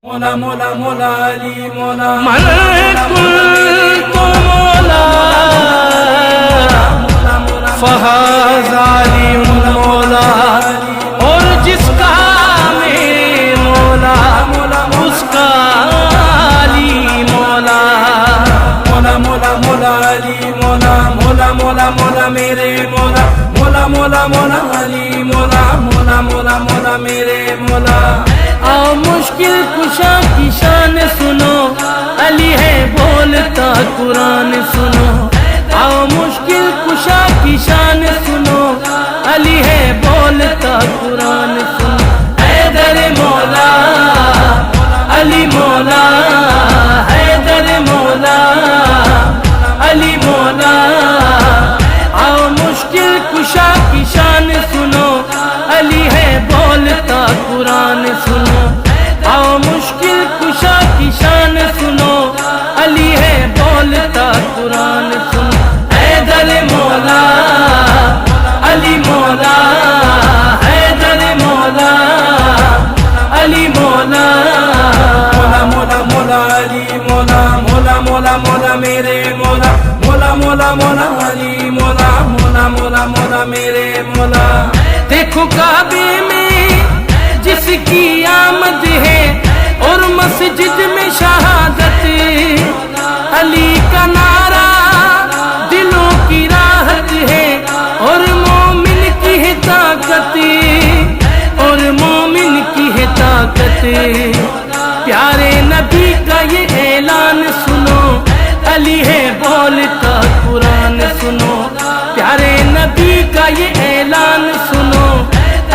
مولا مولا مولا علی مولا من قلت مولا فہذا علی مولا، اور جس کا میں مولا اس کا علی مولا۔ مولا مولا مولا علی مولا مولا مولا مولا میرے مولا مولا مولا مولا علی مولا مولا مولا مولا میرے مولا۔ آؤ مشکل کشا کی شان سنو، علی ہے بولتا قرآن سنو۔ آؤ مشکل کشا کی شان سنو، علی ہے بولتا قرآن سنو۔ حیدر مولا علی مولا، حیدر مولا علی مولا۔ آؤ مشکل کشا کی شان سنو، علی ہے بولتا قرآن سنو۔ آؤ مشکل کشا کی شان سنو، علی ہے بولتا قرآن سنو۔ حیدر مولا علی مولا، حیدر مولا علی مولا۔ مولا مولا مولا علی مولا مولا مولا مولا میرے مولا مولا مولا مولا علی مولا مولا مولا مولا میرے مولا۔ دیکھو کعبے میں جس کی آمد ہے اور مسجد میں شہادت، علی کا نعرہ دلوں کی راحت ہے اور مومن کی ہے طاقت، اور مومن کی ہے طاقت۔ پیارے نبی کا یہ اعلان سنو، علی ہے بولتا قرآن سنو۔ پیارے نبی کا یہ اعلان سنو،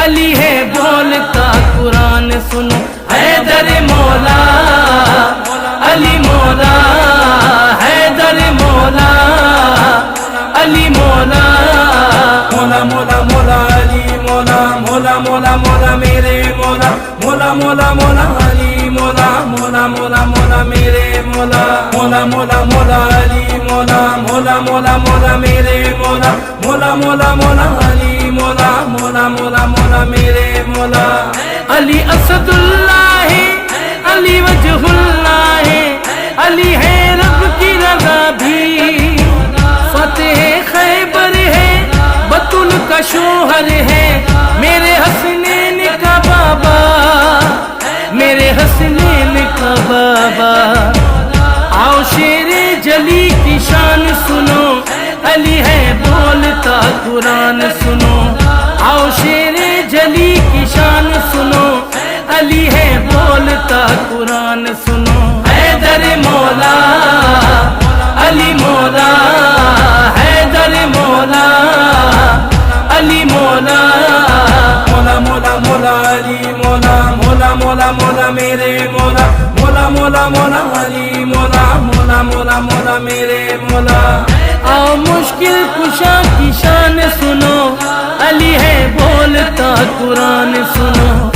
علی ہے بولتا قرآن سنو۔ حیدر مولا علی مولا، حیدر مولا علی مولا۔ مولا مولا مولا علی مولا مولا مولا مولا میرے مولا مولا مولا مولا علی مولا مولا مولا مولا میرے مولا۔ مولا مولا مولا علی مولا مولا مولا مولا میرے مولا مولا مولا مولا علی مولا مولا مولا مولا میرے مولا۔ علی اسد اللہ ہے، علی وجہ اللہ ہے، علی ہے رب کی رضا بھی۔ فتح خیبر ہے، بطن کا شوہر ہے، میرے حسنین کا بابا، میرے حسنین کا بابا۔ آؤ شیر جلی کی شان سنو، علی ہے بولتا قرآن سنو۔ آؤ شیر جلی کی شان سنو، علی ہے بولتا قرآن سنو۔ حیدر مولا علی مولا، حیدر مولا علی مولا۔ مولا مولا مولا علی مولا مولا مولا مولا میرے مولا مولا مولا مولا علی مولا مولا مولا مولا میرے مولا۔ آؤ مشکل کشا کی شان سنو، علی ہے بولتا قرآن سنو۔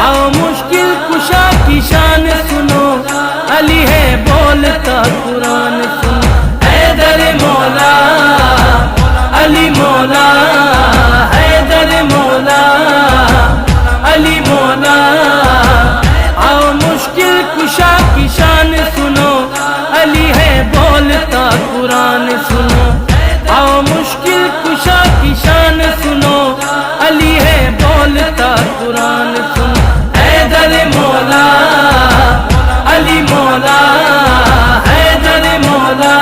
آؤ مشکل کشا کی شان سنو، علی ہے بولتا قرآن سنو۔ حیدر مولا علی مولا، حیدر مولا علی مولا۔ آؤ مشکل کشا کی شان سنو، علی ہے بولتا قرآن سنو۔ آؤ مشکل کشا کی شان سنو، علی ہے بولتا قرآن سنو۔ حیدر مولا علی مولا، حیدر مولا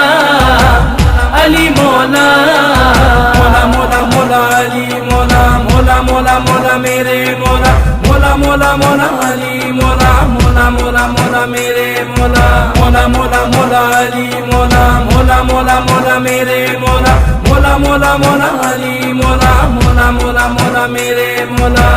علی مولا۔ مولا مولا مولا علی مولا مولا مولا مولا میرے مولا مولا مولا مولا علی مولا مولا مولا مولا میرے مولا۔ مولا مولا مولا علی مولا مولا مولا مولا میرے مولا مولا مولا مولا علی مولا مولا مولا مولا میرے مولا۔